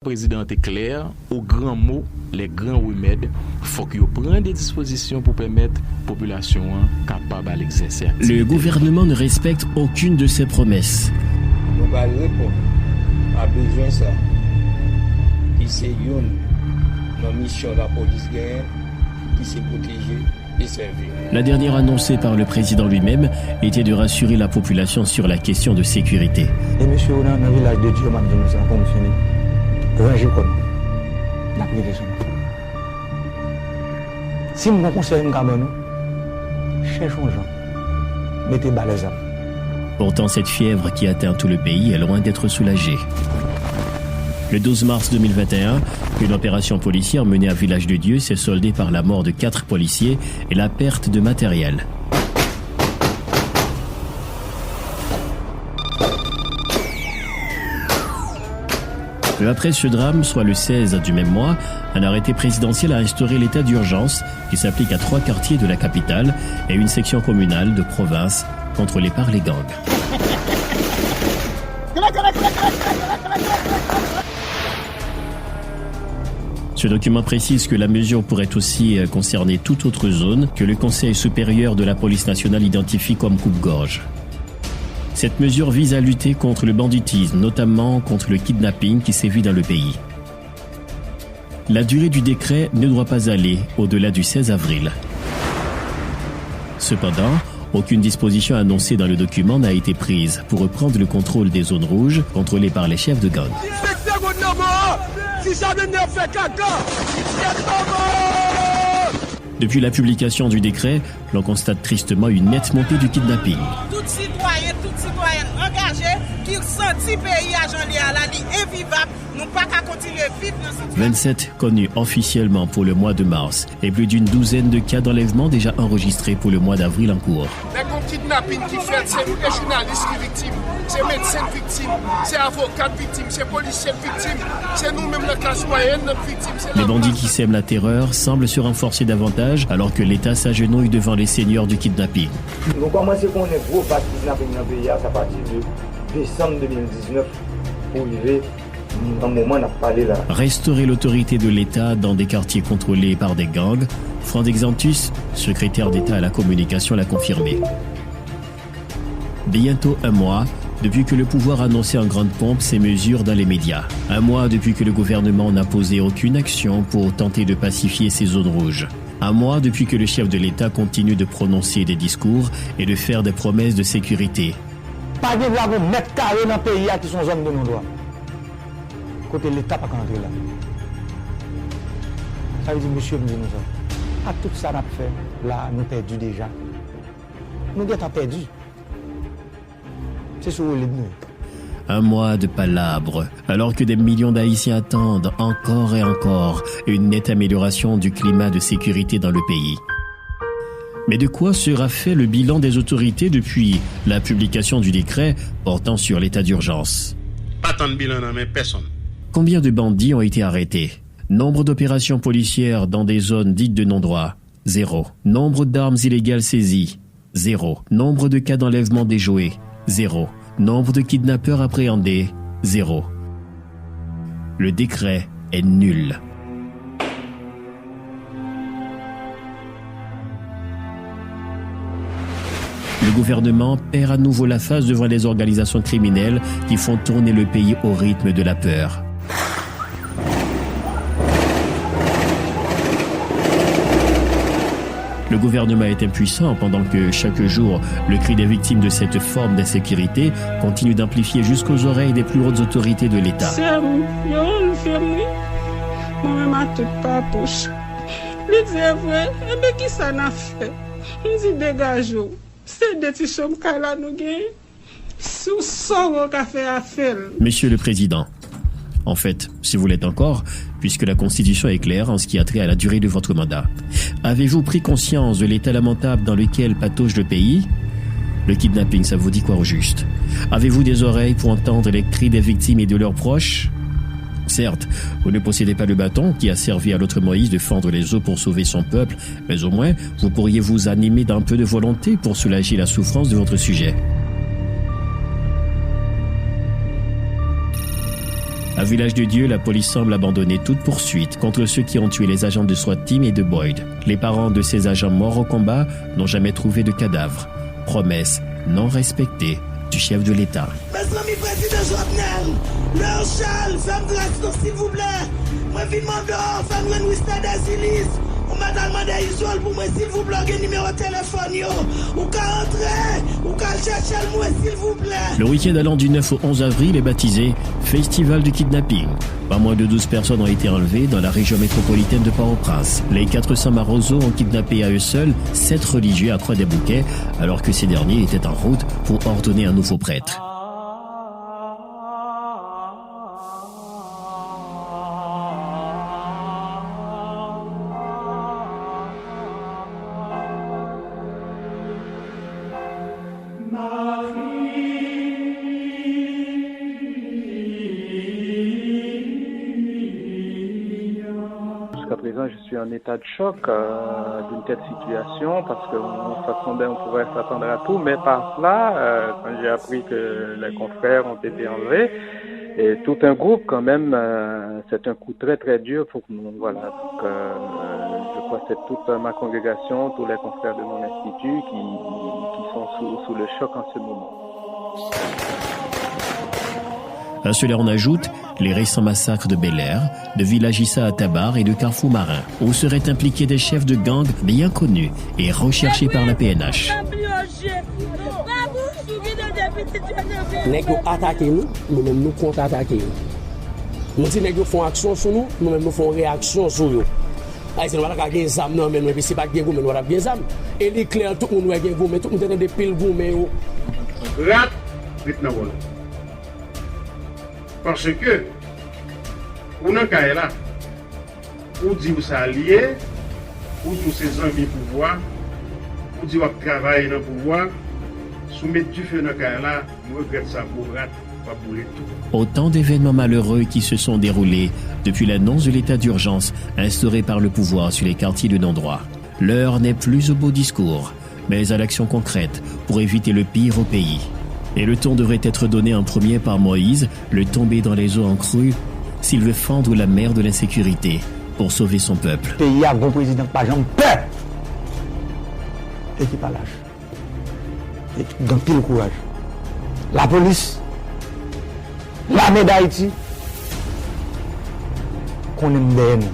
président est clair, aux grands mots, les grands remèdes, faut qu'il prenne des dispositions pour permettre la population capable d'exercer. Le gouvernement ne respecte aucune de ses promesses. Nous allons répondre à besoin ça. Qui c'est une mission de la police qui s'est protégée et servir. La dernière annoncée par le président lui-même était de rassurer la population sur la question de sécurité. Et monsieur, on a un village de Dieu, nous avons fonctionné. Rangez comme la protection. Si nous conseillons nous, cherchons les gens. Mettez bas les armes. Pourtant, cette fièvre qui atteint tout le pays est loin d'être soulagée. Le 12 mars 2021, une opération policière menée à Village de Dieu s'est soldée par la mort de 4 policiers et la perte de matériel. Peu après ce drame, soit le 16 du même mois, un arrêté présidentiel a instauré l'état d'urgence qui s'applique à 3 quartiers de la capitale et une section communale de province contrôlée par les gangs. Ce document précise que la mesure pourrait aussi concerner toute autre zone que le Conseil supérieur de la police nationale identifie comme coupe-gorge. Cette mesure vise à lutter contre le banditisme, notamment contre le kidnapping qui sévit dans le pays. La durée du décret ne doit pas aller au-delà du 16 avril. Cependant, aucune disposition annoncée dans le document n'a été prise pour reprendre le contrôle des zones rouges contrôlées par les chefs de gang. Depuis la publication du décret, l'on constate tristement une nette montée du kidnapping. Tout citoyen, toute citoyenne engagée qui senti pays agent à la ligne invivable, nous pas qu'à continuer vivre dans cette situation. 27 connus officiellement pour le mois de mars et plus d'une douzaine de cas d'enlèvement déjà enregistrés pour le mois d'avril en cours. Les kidnappings qui fait, c'est nous les journalistes qui victimes, c'est médecins victimes, c'est avocats victimes, c'est policiers victimes, c'est nous-mêmes la classe moyenne victimes. Les bandits qui sèment la terreur semblent se renforcer davantage alors que l'État s'agenouille devant les seigneurs du kidnapping. Nous commençons qu'on est gros pas de kidnapping dans le pays à partir de décembre 2019 pour arriver un moment on a parlé là. Restaurer l'autorité de l'État dans des quartiers contrôlés par des gangs, Franck Exantus, secrétaire d'État à la communication, l'a confirmé. Bientôt un mois depuis que le pouvoir a annoncé en grande pompe ces mesures dans les médias. Un mois depuis que le gouvernement n'a posé aucune action pour tenter de pacifier ces zones rouges. Un mois depuis que le chef de l'État continue de prononcer des discours et de faire des promesses de sécurité. Pas de là mètre carré dans le pays qui sont zones de non-droit. Côté l'État pas qu'à entrer là. Ça veut dire, monsieur, nous à tout ça n'a fait, là, nous perdu déjà. Nous avons perdu. C'est sur le nous. Un mois de palabres, alors que des millions d'Haïtiens attendent encore et encore une nette amélioration du climat de sécurité dans le pays. Mais de quoi sera fait le bilan des autorités depuis la publication du décret portant sur l'état d'urgence? Pas tant de bilan, mais personne. Combien de bandits ont été arrêtés? Nombre d'opérations policières dans des zones dites de non-droit? 0. Nombre d'armes illégales saisies? 0. Nombre de cas d'enlèvement déjoués? 0. Nombre de kidnappeurs appréhendés? 0. Le décret est nul. Le gouvernement perd à nouveau la face devant les organisations criminelles qui font tourner le pays au rythme de la peur. Le gouvernement est impuissant pendant que chaque jour, le cri des victimes de cette forme d'insécurité continue d'amplifier jusqu'aux oreilles des plus hautes autorités de l'État. C'est un ferme, moi-même à toute pas poche. Il dit vrai, mais qui ça n'a fait? Il dit dégage-vous. C'est des petits chums qu'à la nous gagne. Sous son café à faire. Monsieur le Président, en fait, si vous l'êtes encore, puisque la Constitution est claire en ce qui a trait à la durée de votre mandat, avez-vous pris conscience de l'état lamentable dans lequel patauge le pays? Le kidnapping, ça vous dit quoi au juste? Avez-vous des oreilles pour entendre les cris des victimes et de leurs proches? Certes, vous ne possédez pas le bâton qui a servi à l'autre Moïse de fendre les eaux pour sauver son peuple, mais au moins, vous pourriez vous animer d'un peu de volonté pour soulager la souffrance de votre sujet. À Village de Dieu, la police semble abandonner toute poursuite contre ceux qui ont tué les agents de SWAT Team et de Boyd. Les parents de ces agents morts au combat n'ont jamais trouvé de cadavre. Promesse non respectée du chef de l'État. Mes amis, président Jovenel, leur Charles, femme grâce, s'il vous plaît. Moi, vivement dehors, femme Renouis d'Asilis. Ou madame mandé Isol pour moi, s'il vous plaît, un numéro de téléphone, yo. Ou qu'à entrer, ou qu'à chercher moi, s'il vous plaît. Le week-end allant du 9 au 11 avril est baptisé Festival du Kidnapping. Pas moins de 12 personnes ont été enlevées dans la région métropolitaine de Port-au-Prince. Les 400 Maroso ont kidnappé à eux seuls 7 religieux à Croix-des-Bouquets, alors que ces derniers étaient en route pour ordonner un nouveau prêtre. Jusqu'à présent, je suis en état de choc d'une telle situation parce qu'on s'attendait, on pouvait s'attendre à tout, mais par cela, quand j'ai appris que les confrères ont été enlevés, et tout un groupe quand même, c'est un coup très très dur pour nous. Voilà, donc je crois que c'est toute ma congrégation, tous les confrères de mon institut qui sont sous le choc en ce moment. À cela on ajoute les récents massacres de Bel-Air, de Villagissa à Tabar et de Carrefour Marin, où seraient impliqués des chefs de gang bien connus et recherchés par la PNH. Nèg yo attaqué nous, nous-mêmes nous contre-attaquer. Nous dit nèg yo font action sur nous, nous-mêmes nous font réaction sur eux. Ay c'est pas la gagner zam non mais puis c'est pas gagner mais on a bien zam. Et les clair tout le monde gagner mais tout le monde des pile goumé yo. Rat vite na wala. Parce que on a cas là ou dit ou ça lié ou tous ces amis pouvoir ou dit ou travailler dans pouvoir soumettre du feu dans cas là nous regrette ça pour rat pas pour tout. Autant d'événements malheureux qui se sont déroulés depuis l'annonce de l'état d'urgence instauré par le pouvoir sur les quartiers de non-droit. L'heure n'est plus au beau discours, mais à l'action concrète pour éviter le pire au pays. Et le ton devrait être donné en premier par Moïse, le tombé dans les eaux en crue, s'il veut fendre la mer de l'insécurité pour sauver son peuple. Le pays a un bon président, pas jamais peur. Et qui pas lâche. Et dans tout le courage. La police, l'armée d'Haïti, qu'on aime derrière nous.